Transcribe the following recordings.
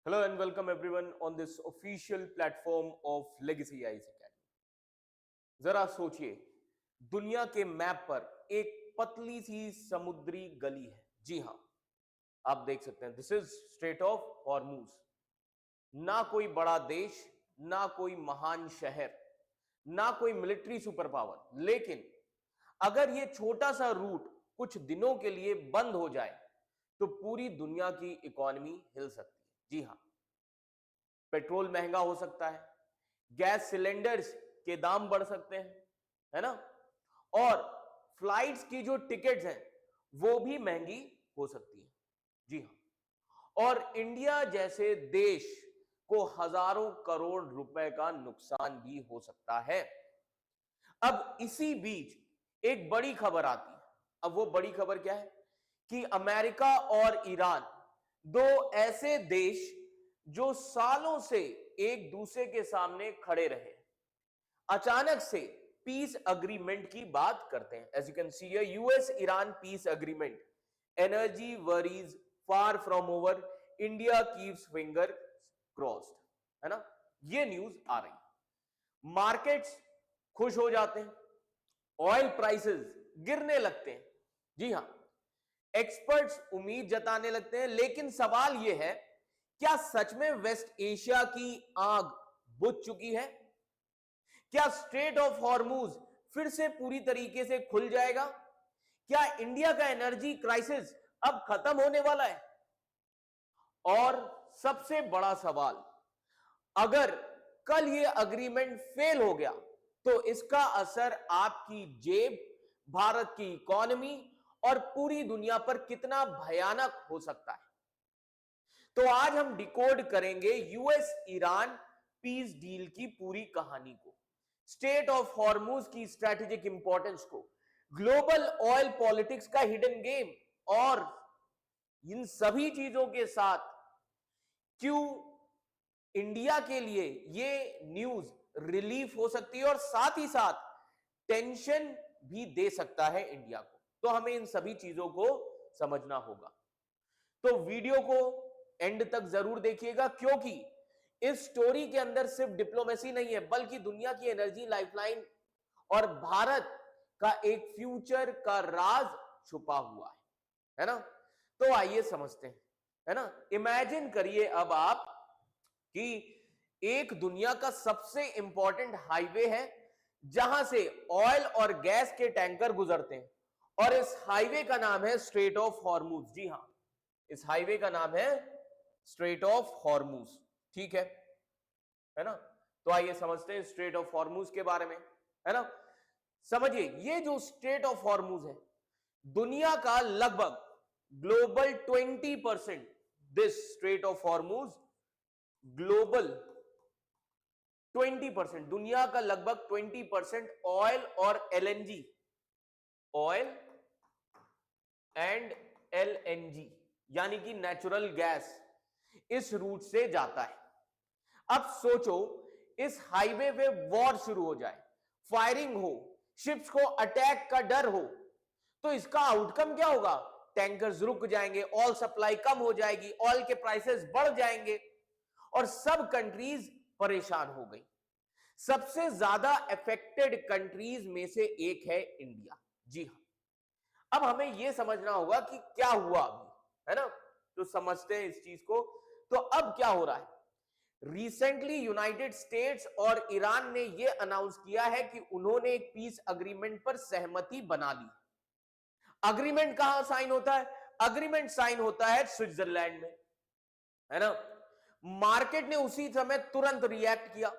Hello and welcome everyone on this official platform of Legacy IAS Academy. जरा सोचिए, दुनिया के मैप पर एक पतली सी समुद्री गली है। जी हाँ, आप देख सकते हैं, this is straight of Hormuz. ना कोई बड़ा देश, ना कोई महान शहर, ना कोई मिलिट्री सुपर पावर, लेकिन अगर ये छोटा सा रूट कुछ दिनों के लिए बंद हो जाए तो पूरी दुनिया की इकोनॉमी हिल सकती है। जी हाँ, पेट्रोल महंगा हो सकता है, गैस सिलेंडर्स के दाम बढ़ सकते हैं, है ना, और फ्लाइट्स की जो टिकट्स हैं वो भी महंगी हो सकती है। जी हाँ, और इंडिया जैसे देश को हजारों करोड़ रुपए का नुकसान भी हो सकता है। अब इसी बीच एक बड़ी खबर आती है। अब वो बड़ी खबर क्या है कि अमेरिका और ईरान, दो ऐसे देश जो सालों से एक दूसरे के सामने खड़े रहे, अचानक से पीस अग्रीमेंट की बात करते हैं। As you can see here, US Iran peace agreement, energy worries far from over, India keeps finger crossed, है ना। ये न्यूज आ रही, मार्केट्स खुश हो जाते हैं, ऑयल प्राइसेस गिरने लगते हैं। जी हां, एक्सपर्ट्स उम्मीद जताने लगते हैं, लेकिन सवाल यह है, क्या सच में वेस्ट एशिया की आग बुझ चुकी है? क्या स्ट्रेट ऑफ हॉर्मूज फिर से पूरी तरीके से खुल जाएगा? क्या इंडिया का एनर्जी क्राइसिस अब खत्म होने वाला है? और सबसे बड़ा सवाल, अगर कल ये अग्रीमेंट फेल हो गया तो इसका असर आपकी जेब, भारत की इकोनॉमी और पूरी दुनिया पर कितना भयानक हो सकता है। तो आज हम डिकोड करेंगे यूएस ईरान पीस डील की पूरी कहानी को, स्टेट ऑफ हॉर्मूज की स्ट्रेटेजिक इंपॉर्टेंस को, ग्लोबल ऑयल पॉलिटिक्स का हिडन गेम, और इन सभी चीजों के साथ क्यों इंडिया के लिए ये न्यूज रिलीफ हो सकती है और साथ ही साथ टेंशन भी दे सकता है इंडिया को। तो हमें इन सभी चीजों को समझना होगा। तो वीडियो को एंड तक जरूर देखिएगा, क्योंकि इस स्टोरी के अंदर सिर्फ डिप्लोमेसी नहीं है, बल्कि दुनिया की एनर्जी लाइफलाइन और भारत का एक फ्यूचर का राज छुपा हुआ है ना। तो आइए समझते हैं, है ना। इमेजिन करिए अब आप कि एक दुनिया का सबसे इंपॉर्टेंट हाईवे है जहां से ऑयल और गैस के टैंकर गुजरते हैं, और इस हाईवे का नाम है स्ट्रेट ऑफ हॉर्मूज। जी हां, इस हाईवे का नाम है स्ट्रेट ऑफ हॉर्मूज, ठीक है ना। तो आइए समझते हैं स्ट्रेट ऑफ हॉर्मूज के बारे में, है ना। समझिए, ये जो स्ट्रेट ऑफ हॉर्मूज है, दुनिया का लगभग global 20%, this straight of Hormuz global 20%, दुनिया का लगभग 20% ऑयल और एलएनजी, ऑयल एंड एलएनजी यानी कि नेचुरल गैस, इस रूट से जाता है। अब सोचो, इस हाईवे पे वॉर शुरू हो जाए, फायरिंग हो, शिप्स को अटैक का डर हो, तो इसका आउटकम क्या होगा? टैंकर्स रुक जाएंगे, ऑयल सप्लाई कम हो जाएगी, ऑयल के प्राइसेस बढ़ जाएंगे और सब कंट्रीज परेशान हो गई। सबसे ज्यादा अफेक्टेड कंट्रीज में से एक है इंडिया। जी हां, अब हमें यह समझना होगा कि क्या हुआ अभी, है ना। तो समझते हैं इस चीज को। तो अब क्या हो रहा है, रिसेंटली यूनाइटेड स्टेट्स और ईरान ने यह अनाउंस किया है कि उन्होंने एक पीस अग्रीमेंट पर सहमति बना ली। अग्रीमेंट कहां साइन होता है? अग्रीमेंट साइन होता है स्विट्जरलैंड में, है ना। मार्केट ने उसी समय तुरंत रिएक्ट किया।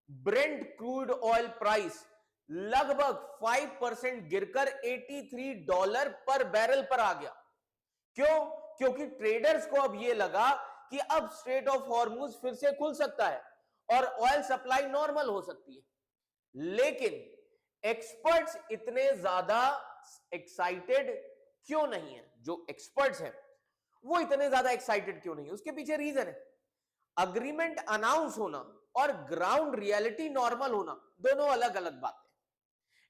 ब्रेंट क्रूड ऑयल प्राइस लगभग 5% गिरकर $83 पर बैरल पर आ गया। क्यों? क्योंकि ट्रेडर्स को अब यह लगा कि अब स्ट्रेट ऑफ हॉर्मूज फिर से खुल सकता है और ऑयल सप्लाई नॉर्मल हो सकती है। लेकिन एक्सपर्ट्स इतने ज्यादा एक्साइटेड क्यों नहीं है? जो एक्सपर्ट्स हैं वो इतने ज्यादा एक्साइटेड क्यों नहीं है? उसके पीछे रीजन है, अग्रीमेंट अनाउंस होना और ग्राउंड रियलिटी नॉर्मल होना दोनों अलग अलग बातें।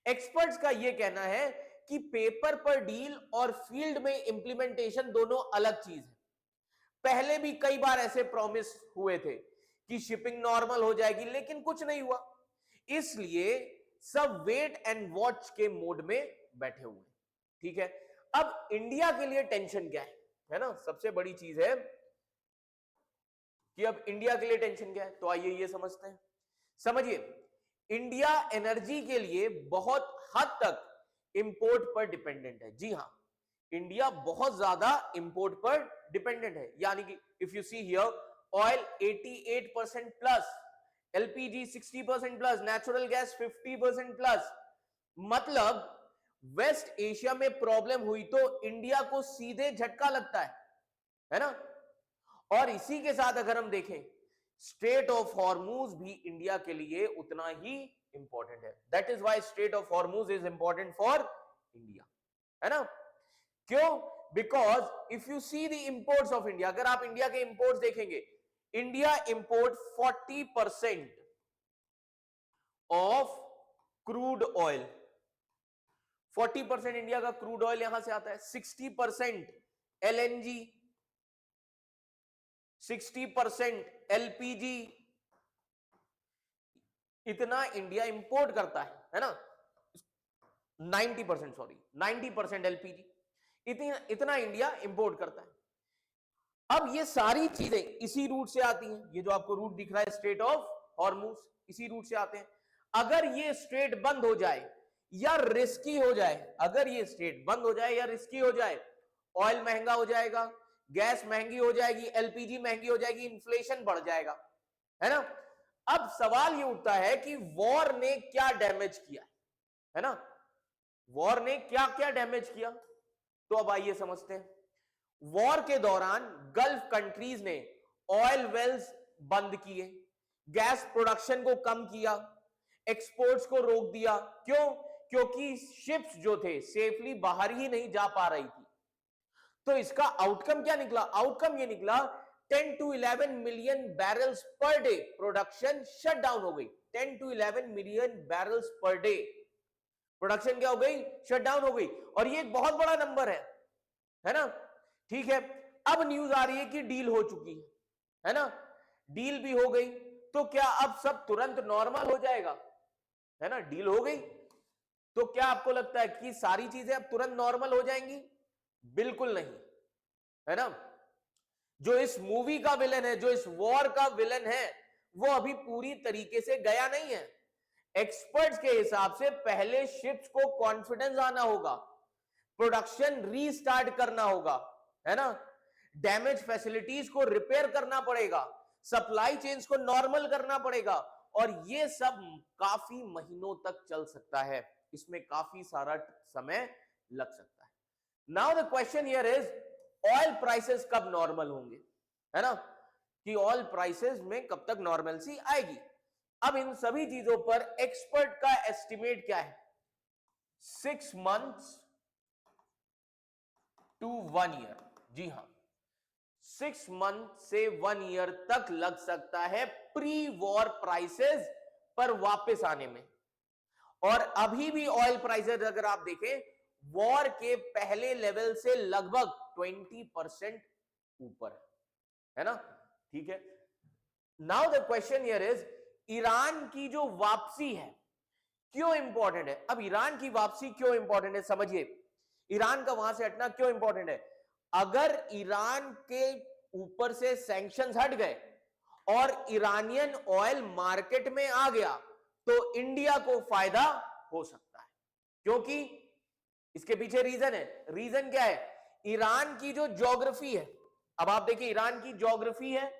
एक्सपर्ट्स का यह कहना है कि पेपर पर डील और फील्ड में इंप्लीमेंटेशन दोनों अलग चीज है। पहले भी कई बार ऐसे प्रॉमिस हुए थे कि शिपिंग नॉर्मल हो जाएगी, लेकिन कुछ नहीं हुआ। इसलिए सब वेट एंड वॉच के मोड में बैठे हुए। ठीक है, अब इंडिया के लिए टेंशन क्या है ना, सबसे बड़ी चीज है कि अब इंडिया के लिए टेंशन क्या है। तो आइए ये समझते हैं। समझिए, इंडिया एनर्जी के लिए बहुत हद तक इंपोर्ट पर डिपेंडेंट है। जी हां, इंडिया बहुत ज्यादा इंपोर्ट पर डिपेंडेंट है। यानी कि if you see here, oil 88% plus, LPG 60% plus, natural gas 50% plus. मतलब वेस्ट एशिया में प्रॉब्लम हुई तो इंडिया को सीधे झटका लगता है ना। और इसी के साथ अगर हम देखें, स्ट्रेट ऑफ हॉर्मूज भी इंडिया के लिए उतना ही इंपॉर्टेंट है। That is why straight of Hormuz is important for India, है ना। क्यों? Because if you see the imports of India, अगर आप इंडिया के इंपोर्ट्स देखेंगे, India import 40% of crude oil. 40% India का क्रूड ऑयल यहां से आता है। 60% एलएनजी, 60% एलपीजी, इतना इंडिया इंपोर्ट करता है ना। 90%, सॉरी 90% एलपीजी, इतना इंडिया इंपोर्ट करता है। अब ये सारी चीजें इसी रूट से आती हैं। ये जो आपको रूट दिख रहा है स्ट्रेट ऑफ हॉर्मूज, इसी रूट से आते हैं। अगर ये स्ट्रेट बंद हो जाए या रिस्की हो जाए, अगर ये स्ट्रेट बंद हो जाए या रिस्की हो जाए, ऑयल महंगा हो जाएगा, गैस महंगी हो जाएगी, एलपीजी महंगी हो जाएगी, इन्फ्लेशन बढ़ जाएगा, है ना। अब सवाल ये उठता है कि वॉर ने क्या डैमेज किया है ना, वॉर ने क्या क्या डैमेज किया। तो अब आइए समझते हैं। वॉर के दौरान गल्फ कंट्रीज ने ऑयल वेल्स बंद किए, गैस प्रोडक्शन को कम किया, एक्सपोर्ट्स को रोक दिया। क्यों? क्योंकि शिप्स जो थे सेफली बाहर ही नहीं जा पा रही थी। तो इसका आउटकम क्या निकला? आउटकम ये निकला 10 to 11 million barrels per day production shut down हो गई। 10 to 11 million barrels per day production क्या हो गई? शट डाउन हो गई। और ये एक बहुत बड़ा नंबर है ना। ठीक है, अब न्यूज आ रही है कि डील हो चुकी है ना, डील भी हो गई। तो क्या अब सब तुरंत नॉर्मल हो जाएगा? है ना, डील हो गई तो क्या आपको लगता है कि सारी चीजें अब तुरंत नॉर्मल हो जाएंगी? बिल्कुल नहीं, है ना। जो इस मूवी का विलन है, जो इस वॉर का विलन है, वो अभी पूरी तरीके से गया नहीं है। एक्सपर्ट्स के हिसाब से पहले शिप्स को कॉन्फिडेंस आना होगा, प्रोडक्शन रीस्टार्ट करना होगा, है ना, डैमेज फैसिलिटीज को रिपेयर करना पड़ेगा, सप्लाई चेन्स को नॉर्मल करना पड़ेगा। और ये सब काफी महीनों तक चल सकता है, इसमें काफी सारा समय लग सकता है। Now the question here is, oil prices कब नॉर्मल होंगे, है ना, कि ऑयल प्राइसेस में कब तक नॉर्मलसी आएगी। अब इन सभी चीजों पर एक्सपर्ट का एस्टिमेट क्या है? 6 months to 1 year। जी हां, 6 मंथ से 1 ईयर तक लग सकता है प्री वॉर प्राइसेस पर वापस आने में। और अभी भी ऑयल प्राइसेस अगर आप देखें, वॉर के पहले लेवल से लगभग 20% ऊपर है ना। ठीक है, now the question here is, Iran की जो वापसी है क्यों इंपॉर्टेंट है? अब ईरान की वापसी क्यों इंपॉर्टेंट है, समझिए। ईरान का वहां से हटना क्यों इंपॉर्टेंट है? अगर ईरान के ऊपर से सैंक्शंस हट गए और ईरानियन ऑयल मार्केट में आ गया तो इंडिया को फायदा हो सकता है। क्योंकि इसके पीछे रीजन है। रीजन क्या है? ईरान की जो ज्योग्राफी है, अब आप देखिए ईरान की ज्योग्राफी है,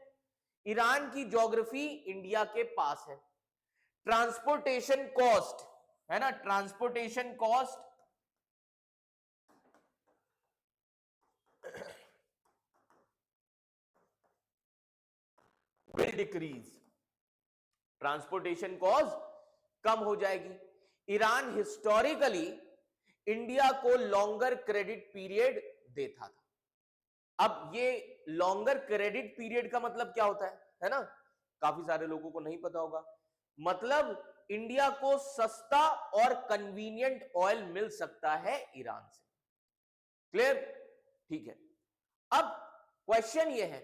ईरान की ज्योग्राफी इंडिया के पास है। ट्रांसपोर्टेशन कॉस्ट, है ना, transportation cost will decrease, transportation cost कम हो जाएगी। ईरान हिस्टोरिकली इंडिया को लॉन्गर क्रेडिट पीरियड देता था। अब ये लॉन्गर क्रेडिट पीरियड का मतलब क्या होता है ना, काफी सारे लोगों को नहीं पता होगा। मतलब इंडिया को सस्ता और कन्वीनियंट ऑयल मिल सकता है ईरान से। क्लियर? ठीक है, अब क्वेश्चन ये है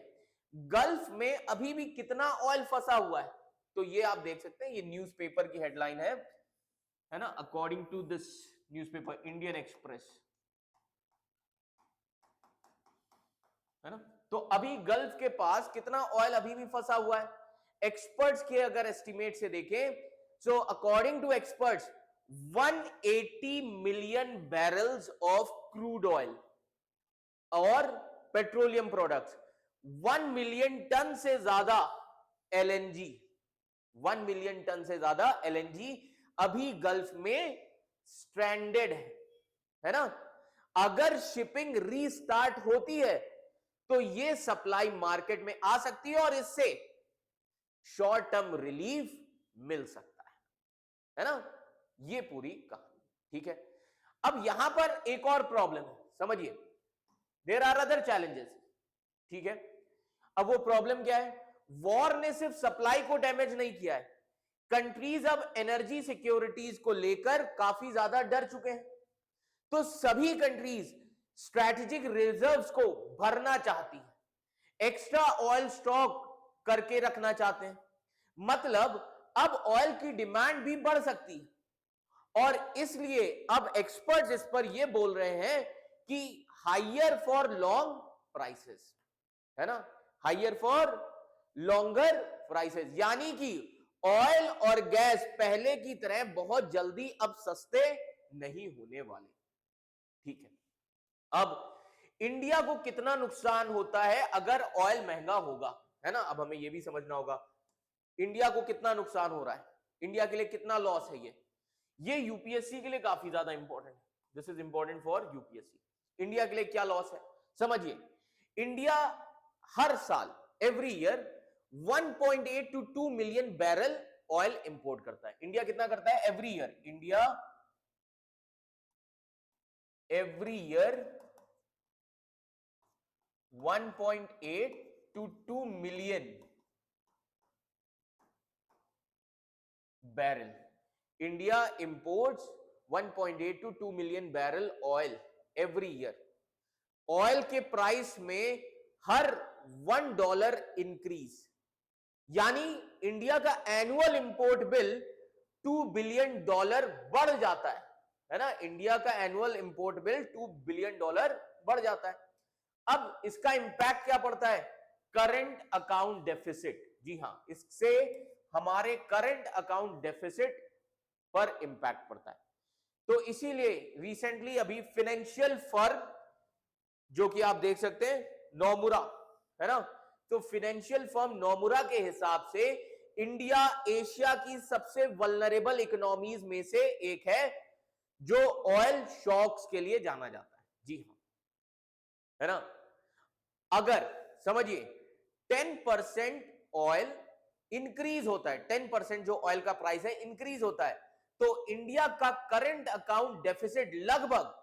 गल्फ में अभी भी कितना ऑयल फंसा हुआ है? तो ये आप देख सकते हैं, ये न्यूज़पेपर की हेडलाइन है ना, according to this newspaper Indian Express, है ना। तो अभी गल्फ के पास कितना ऑयल अभी भी फंसा हुआ है? एक्सपर्ट्स के अगर एस्टिमेट से देखें, so according to experts 180 million barrels of crude oil और पेट्रोलियम प्रोडक्ट्स, 1 मिलियन टन से ज्यादा एलएनजी, 1 मिलियन टन से ज्यादा एलएनजी अभी गल्फ में स्ट्रैंडेड है ना। अगर शिपिंग रीस्टार्ट होती है तो ये सप्लाई मार्केट में आ सकती है और इससे शॉर्ट टर्म रिलीफ मिल सकता है ना। ये पूरी कहानी, ठीक है। अब यहां पर एक और प्रॉब्लम है, समझिए, देयर आर अदर चैलेंजेस, ठीक है। अब वो प्रॉब्लम क्या है? वॉर ने सिर्फ सप्लाई को डैमेज नहीं किया है, कंट्रीज अब एनर्जी सिक्योरिटीज को लेकर काफी ज्यादा डर चुके हैं। तो सभी कंट्रीज स्ट्रैटेजिक रिजर्व्स को भरना चाहती है, एक्स्ट्रा ऑयल स्टॉक करके रखना चाहते हैं। मतलब अब ऑयल की डिमांड भी बढ़ सकती है और इसलिए अब एक्सपर्ट्स इस पर यह बोल रहे हैं कि हायर फॉर लॉन्ग प्राइसेस, है ना, हायर फॉर लॉन्गर प्राइसेस, यानी कि ऑयल और गैस पहले की तरह बहुत जल्दी अब सस्ते नहीं होने वाले, ठीक है। अब इंडिया को कितना नुकसान होता है अगर ऑयल महंगा होगा, है ना। अब हमें यह भी समझना होगा इंडिया को कितना नुकसान हो रहा है, इंडिया के लिए कितना लॉस है। ये यूपीएससी के लिए काफी ज्यादा इंपॉर्टेंट है, this is important for UPSC. India के लिए क्या लॉस है समझिए। इंडिया हर साल every year 1.8 to 2 million barrel oil import करता है। इंडिया कितना करता है every year? India every year 1.8 to 2 million barrel. India imports 1.8 to 2 million barrel oil every year. Oil के प्राइस में हर $1 इंक्रीज, यानी इंडिया का एनुअल इंपोर्ट बिल $2 बिलियन बढ़ जाता है ना। इंडिया का एनुअल इंपोर्ट बिल $2 बिलियन बढ़ जाता है। अब इसका इंपैक्ट क्या पड़ता है? Current account deficit. जी हां, इससे हमारे करंट अकाउंट डेफिसिट पर इंपैक्ट पड़ता है। तो इसीलिए रिसेंटली अभी फाइनेंशियल फर्म, जो कि आप देख सकते हैं नोमुरा, है ना, तो फाइनेंशियल फर्म नोमुरा के हिसाब से इंडिया एशिया की सबसे वल्नरेबल इकोनॉमीज में से एक है जो ऑयल शॉक्स के लिए जाना जाता है। जी हां, है ना। अगर समझिए 10% ऑयल इंक्रीज होता है, 10% जो ऑयल का प्राइस है इंक्रीज होता है, तो इंडिया का करंट अकाउंट डेफिसिट लगभग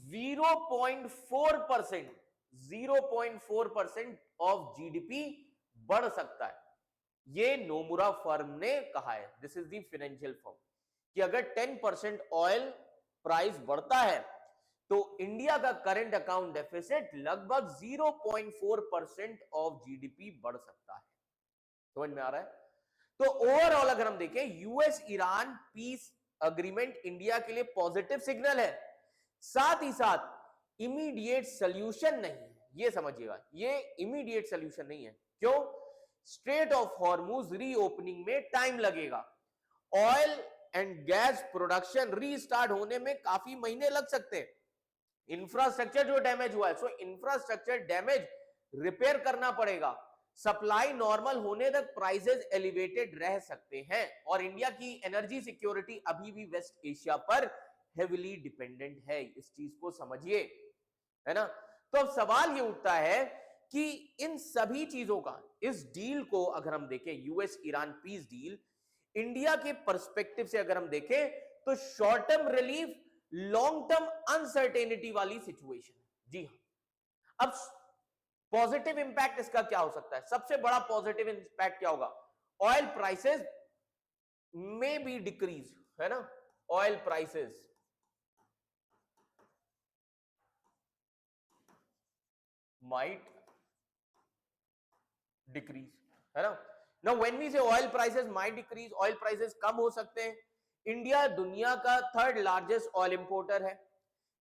0.4%, 0.4% ऑफ जीडीपी बढ़ सकता है। ये नोमुरा फर्म ने कहा है, this is the financial firm, कि अगर 10% ऑयल प्राइस बढ़ता है तो इंडिया का करंट अकाउंट डेफिसिट लगभग 0.4% ऑफ जीडीपी बढ़ सकता है। समझ में आ रहा है? तो ओवरऑल अगर हम देखें, US Iran peace agreement India के लिए पॉजिटिव सिग्नल है, साथ ही साथ इमीडिएट सॉल्यूशन नहीं है। ये समझिएगा, ये इमीडिएट सॉल्यूशन नहीं है। क्यों? स्ट्रेट ऑफ हॉर्मुज रीओपनिंग में टाइम लगेगा, oil and gas production restart होने में काफी महीने लग सकते हैं, इंफ्रास्ट्रक्चर जो डैमेज हुआ है, सो इंफ्रास्ट्रक्चर डैमेज रिपेयर करना पड़ेगा, सप्लाई नॉर्मल होने तक प्राइसेस एलिवेटेड रह सकते हैं, और इंडिया की एनर्जी सिक्योरिटी अभी भी वेस्ट एशिया पर हेविली डिपेंडेंट है। इस चीज को समझिए, है ना। तो अब सवाल ये उठता है कि इन सभी चीजों का, इस डील को अगर हम देखें, US Iran peace deal, India के पर्सपेक्टिव से अगर हम देखें तो short term relief, long term uncertainty वाली सिचुएशन है। जी हां। अब पॉजिटिव इंपैक्ट इसका क्या हो सकता है? सबसे बड़ा पॉजिटिव इंपैक्ट क्या होगा? ऑयल प्राइसेस में बी डिक्रीज, है ना, ऑयल प्राइसेस might डिक्रीज, है ना। Now when we say oil prices might decrease, oil prices कम हो सकते हैं। इंडिया दुनिया का थर्ड लार्जेस्ट ऑयल इंपोर्टर है।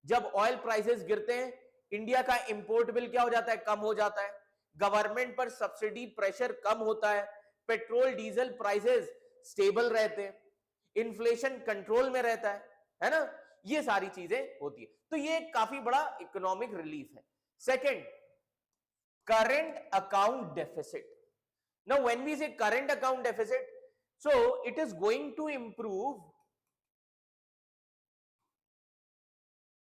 जब ऑयल प्राइसेस गिरते हैं, इंडिया का इंपोर्ट बिल क्या हो जाता है, कम हो जाता है। गवर्नमेंट पर सब्सिडी प्रेशर कम होता है। पेट्रोल डीजल प्राइसेस स्टेबल रहते हैं। इन्फ्लेशन कंट्रोल में रहता है ना। ये सारी चीजें होती है, तो ये काफी बड़ा इकोनॉमिक रिलीफ है। Second, current account deficit. Now when we say current account deficit, so it is going to improve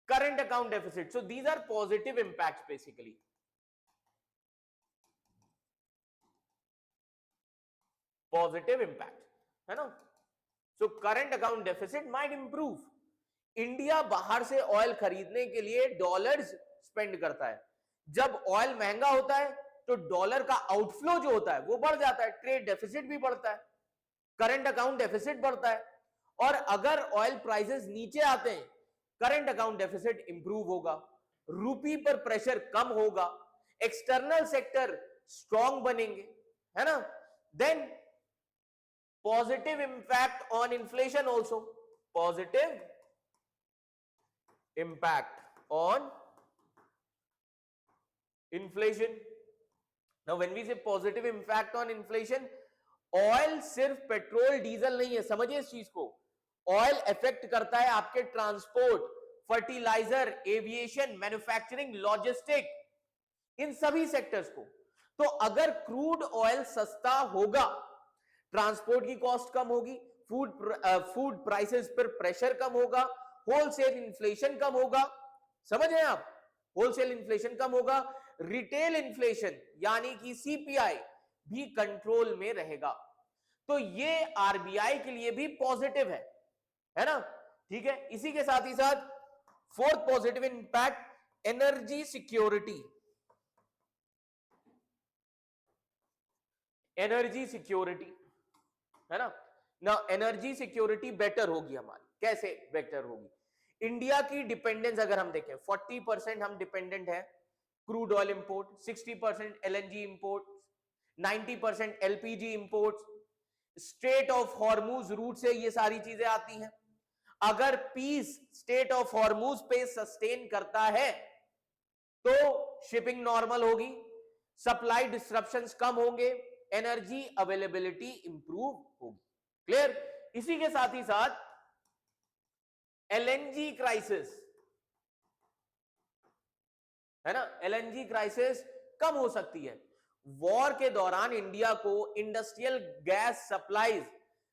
current account deficit. So these are positive impacts basically. Positive impact, है ना। So current account deficit might improve. India बाहर से oil खरीदने के लिए dollars spend करता है। जब ऑयल महंगा होता है तो डॉलर का आउटफ्लो जो होता है वो बढ़ जाता है, ट्रेड डेफिसिट भी बढ़ता है, करंट अकाउंट डेफिसिट बढ़ता है। और अगर ऑयल प्राइसेस नीचे आते हैं, करंट अकाउंट डेफिसिट इंप्रूव होगा, रूपी पर प्रेशर कम होगा, एक्सटर्नल सेक्टर स्ट्रॉन्ग बनेंगे, है ना। Then positive impact on inflation also, positive impact on inflation. Now when we say positive impact on inflation, oil सिर्फ पेट्रोल डीजल नहीं है, समझिए इस चीज को। ऑयल इफेक्ट करता है आपके transport, fertiliser, aviation, manufacturing, logistic, इन सभी सेक्टर्स को। तो अगर क्रूड ऑयल सस्ता होगा, ट्रांसपोर्ट की कॉस्ट कम होगी, फूड प्राइसेस पर प्रेशर कम होगा, होलसेल इन्फ्लेशन कम होगा, समझ रहे हैं आप, होलसेल इन्फ्लेशन कम होगा, रिटेल इन्फ्लेशन यानी कि सीपीआई भी कंट्रोल में रहेगा। तो ये आरबीआई के लिए भी पॉजिटिव है ना। ठीक है, इसी के साथ ही साथ fourth positive impact, energy security. Energy security, है ना। ना एनर्जी सिक्योरिटी बेटर होगी हमारी, कैसे बेटर होगी? इंडिया की डिपेंडेंस अगर हम देखें, 40% हम डिपेंडेंट है crude oil import, 60% LNG import, 90% LPG import, state of Hormuz route से ये सारी चीजें आती हैं। अगर पीस स्टेट ऑफ हॉर्मूज पे सस्टेन करता है तो शिपिंग नॉर्मल होगी, सप्लाई डिस्ट्रप्शंस कम होंगे, एनर्जी अवेलेबिलिटी इंप्रूव होगी। क्लियर? इसी के साथ ही साथ एलएनजी क्राइसिस, है ना, एलएनजी क्राइसिस कम हो सकती है। वॉर के दौरान इंडिया को इंडस्ट्रियल गैस सप्लाईज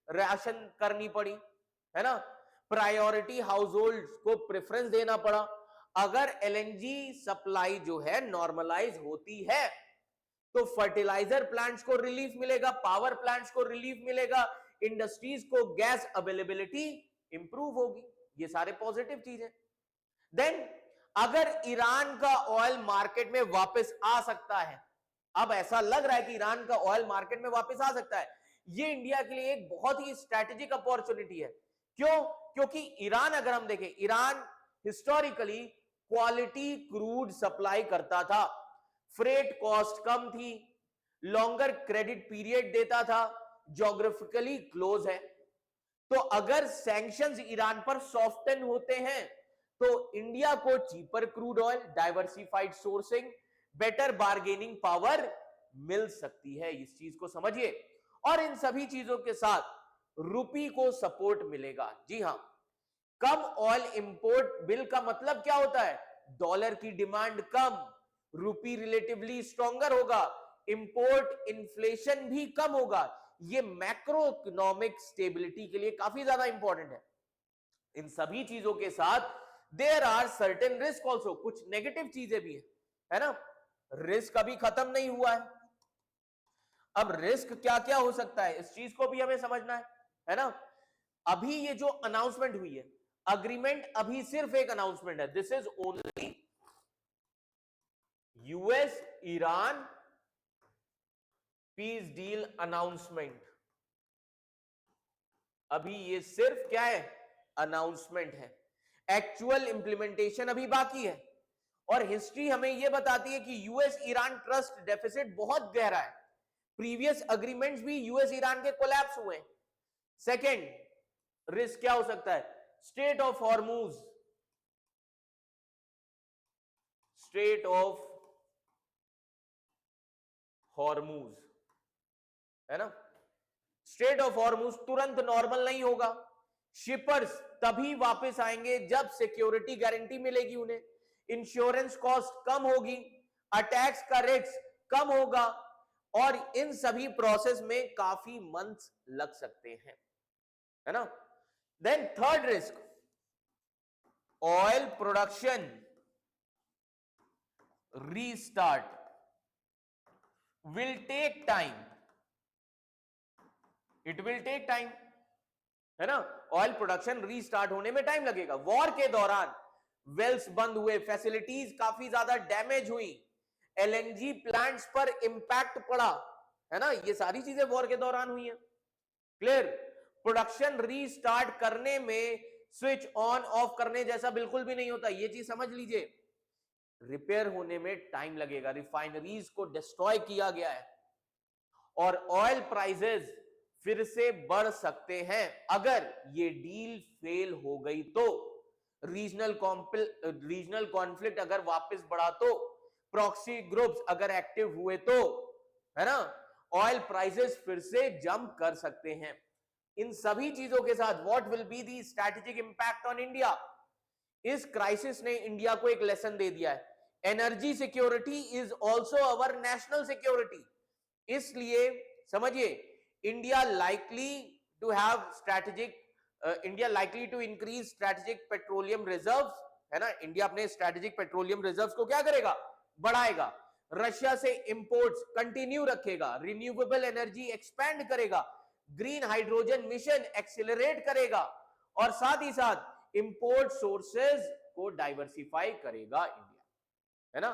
राशन करनी पड़ी, है ना, प्रायोरिटी हाउसहोल्ड्स को प्रेफरेंस देना पड़ा। अगर एलएनजी सप्लाई जो है नॉर्मलाइज होती है तो फर्टिलाइजर प्लांट्स को रिलीफ मिलेगा, पावर प्लांट्स को रिलीफ मिलेगा, इंडस्ट्रीज को गैस अवेलेबिलिटी इंप्रूव होगी। ये सारे पॉजिटिव चीज है। देन अगर ईरान का ऑयल मार्केट में वापस आ सकता है, अब ऐसा लग रहा है कि ईरान का ऑयल मार्केट में वापस आ सकता है, ये इंडिया के लिए एक बहुत ही स्ट्रैटेजिक अपॉर्चुनिटी है। क्यों? क्योंकि ईरान, अगर हम देखें, Iran historically quality crude supply करता था, फ्रेट कॉस्ट कम थी, लॉन्गर क्रेडिट पीरियड देता था, ज्योग्राफिकली क्लोज है। तो अगर सैंक्शंस ईरान पर सॉफ्टन होते हैं तो इंडिया को cheaper crude oil, diversified sourcing, better bargaining power मिल सकती है। इस चीज को समझिए। और इन सभी चीजों के साथ रुपी को सपोर्ट मिलेगा। जी हां, कम ऑयल इंपोर्ट बिल का मतलब क्या होता है? डॉलर की डिमांड कम, रुपी रिलेटिवली स्ट्रॉन्गर होगा, इंपोर्ट इन्फ्लेशन भी कम होगा। ये मैक्रो इकोनॉमिक स्टेबिलिटी के लिए काफी ज्यादा इंपॉर्टेंट है। इन सभी चीजों के साथ there are certain risk also, कुछ नेगेटिव चीजें भी है ना। रिस्क अभी खत्म नहीं हुआ है। अब रिस्क क्या क्या हो सकता है, इस चीज को भी हमें समझना है ना। अभी ये जो अनाउंसमेंट हुई है, अग्रीमेंट अभी सिर्फ एक अनाउंसमेंट है, this is only US Iran peace deal announcement. अभी ये सिर्फ क्या है? अनाउंसमेंट है, एक्चुअल इंप्लीमेंटेशन अभी बाकी है। और हिस्ट्री हमें यह बताती है कि यूएस ईरान ट्रस्ट डेफिसिट बहुत गहरा है, प्रीवियस अग्रीमेंट्स भी यूएस ईरान के कोलैप्स हुए हैं। सेकेंड रिस्क क्या हो सकता है? Straight of Hormuz, straight of Hormuz, है ना? स्ट्रेट ऑफ हॉर्मूज तुरंत नॉर्मल नहीं होगा। शिपर्स तभी वापस आएंगे जब सिक्योरिटी गारंटी मिलेगी उन्हें, इंश्योरेंस कॉस्ट कम होगी, अटैक्स का रिस्क कम होगा, और इन सभी प्रोसेस में काफी मंथ्स लग सकते हैं, है ना? Then third risk, oil production restart will take time, it will take time, है ना? ऑयल प्रोडक्शन रीस्टार्ट होने में टाइम लगेगा। वॉर के दौरान वेल्स बंद हुए, फैसिलिटीज काफी ज्यादा डैमेज हुई, एलएनजी प्लांट्स पर इंपैक्ट पड़ा, है ना? ये सारी चीजें वॉर के दौरान हुई हैं। क्लियर? प्रोडक्शन रीस्टार्ट करने में स्विच ऑन ऑफ करने जैसा बिल्कुल भी नहीं होता, ये चीज समझ लीजिए। रिपेयर होने में टाइम लगेगा, रिफाइनरीज को डिस्ट्रॉय किया गया है, और ऑयल प्राइसेस फिर से बढ़ सकते हैं अगर ये डील फेल हो गई तो। रीजनल कॉन्फ्लिक्ट अगर वापस बढ़ा तो, प्रॉक्सी ग्रुप्स अगर एक्टिव हुए तो, है ना? ऑयल प्राइसेस फिर से जंप कर सकते हैं। इन सभी चीजों के साथ what will be the strategic impact on India? इस क्राइसिस ने इंडिया को एक लेसन दे दिया है, energy security is also our national security. इसलिए समझिए, India likely to have strategic, India likely to increase strategic petroleum reserves, है ना? इंडिया अपने स्ट्रैटेजिक पेट्रोलियम रिजर्व्स को क्या करेगा? बढ़ाएगा। रशिया से इंपोर्ट्स कंटिन्यू रखेगा, रिन्यूएबल एनर्जी एक्सपेंड करेगा, ग्रीन हाइड्रोजन मिशन एक्सिलरेट करेगा, और साथ ही साथ इंपोर्ट सोर्सेज को डाइवर्सिफाई करेगा इंडिया, है ना?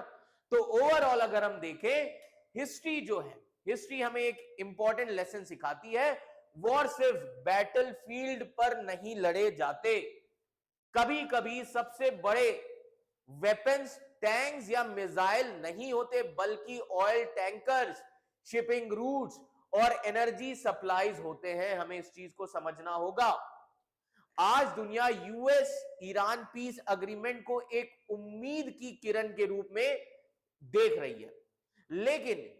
तो ओवरऑल अगर हम देखें, हिस्ट्री जो है, हिस्ट्री हमें एक इंपॉर्टेंट लेसन सिखाती है, वॉर सिर्फ बैटलफील्ड पर नहीं लड़े जाते, कभी कभी सबसे बड़े वेपन्स टैंक्स या मिसाइल नहीं होते, बल्कि ऑयल टैंकर्स, शिपिंग रूट्स और एनर्जी सप्लाईज होते हैं। हमें इस चीज को समझना होगा। आज दुनिया यूएस ईरान पीस अग्रीमेंट को एक उम्मीद की किरण के रूप में देख रही है, लेकिन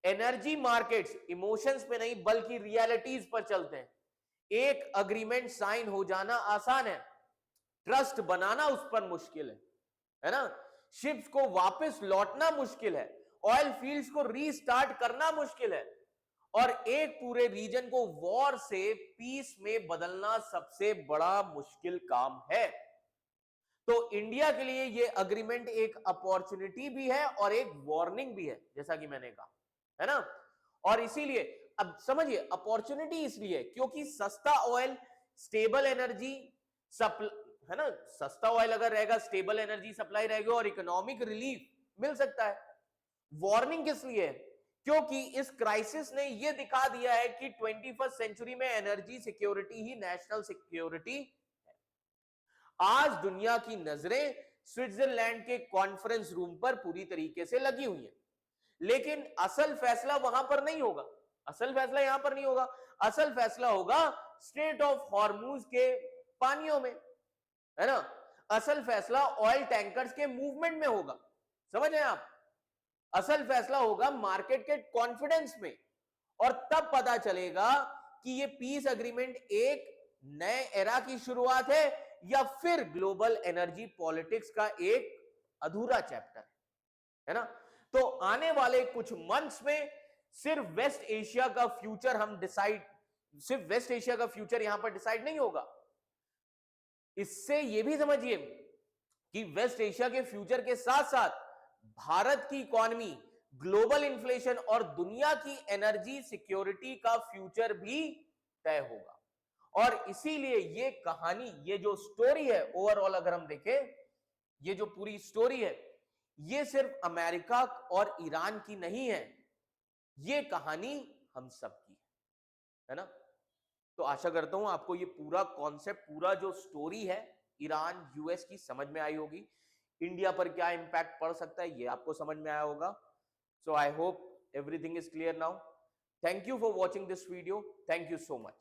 एनर्जी मार्केट्स इमोशंस पे नहीं बल्कि रियलिटीज पर चलते हैं। एक अग्रीमेंट साइन हो जाना आसान है, ट्रस्ट बनाना उस पर मुश्किल है ना? शिप्स को वापस लौटना मुश्किल है, ऑयल फील्ड्स को रीस्टार्ट करना मुश्किल है, और एक पूरे रीजन को वॉर से पीस में बदलना सबसे बड़ा मुश्किल काम है। तो इंडिया के लिए ये अग्रीमेंट एक अपॉर्चुनिटी भी है और एक वार्निंग भी है, जैसा कि मैंने कहा, है ना? और इसीलिए अब समझिए, अपॉर्चुनिटी इसलिए क्योंकि सस्ता ऑयल, स्टेबल एनर्जी है ना? सस्ता ऑयल अगर रहेगा, स्टेबल एनर्जी सप्लाई रहेगी और इकोनॉमिक रिलीफ मिल सकता है। वार्निंग किस लिए? क्योंकि इस क्राइसिस ने यह दिखा दिया है कि 21st सेंचुरी में एनर्जी सिक्योरिटी ही नेशनल सिक्योरिटी है। आज दुनिया की नजरें स्विट्जरलैंड के कॉन्फ्रेंस रूम पर पूरी तरीके से लगी हुई है, लेकिन असल फैसला वहां पर नहीं होगा, असल फैसला यहां पर नहीं होगा, असल फैसला होगा स्ट्रेट ऑफ हॉर्मूज के पानियों में, है ना? असल फैसला ऑयल टैंकर्स के मूवमेंट में होगा, समझ रहे हैं आप? असल फैसला होगा मार्केट के कॉन्फिडेंस में, और तब पता चलेगा कि ये पीस अग्रीमेंट एक नए एरा की शुरुआत है या फिर ग्लोबल एनर्जी पॉलिटिक्स का एक अधूरा चैप्टर है ना? तो आने वाले कुछ मंथ्स में सिर्फ वेस्ट एशिया का फ्यूचर हम डिसाइड, सिर्फ वेस्ट एशिया का फ्यूचर यहां पर डिसाइड नहीं होगा, इससे यह भी समझिए कि वेस्ट एशिया के फ्यूचर के साथ साथ भारत की इकोनॉमी, ग्लोबल इन्फ्लेशन और दुनिया की एनर्जी सिक्योरिटी का फ्यूचर भी तय होगा। और इसीलिए ये कहानी, ये जो स्टोरी है ओवरऑल अगर हम देखें, ये जो पूरी स्टोरी है, ये सिर्फ अमेरिका और ईरान की नहीं है, ये कहानी हम सब की है ना? तो आशा करता हूं आपको ये पूरा कॉन्सेप्ट, पूरा जो स्टोरी है ईरान यूएस की समझ में आई होगी। इंडिया पर क्या इंपैक्ट पड़ सकता है ये आपको समझ में आया होगा। So I hope everything is clear now. Thank you for watching this video. Thank you so much.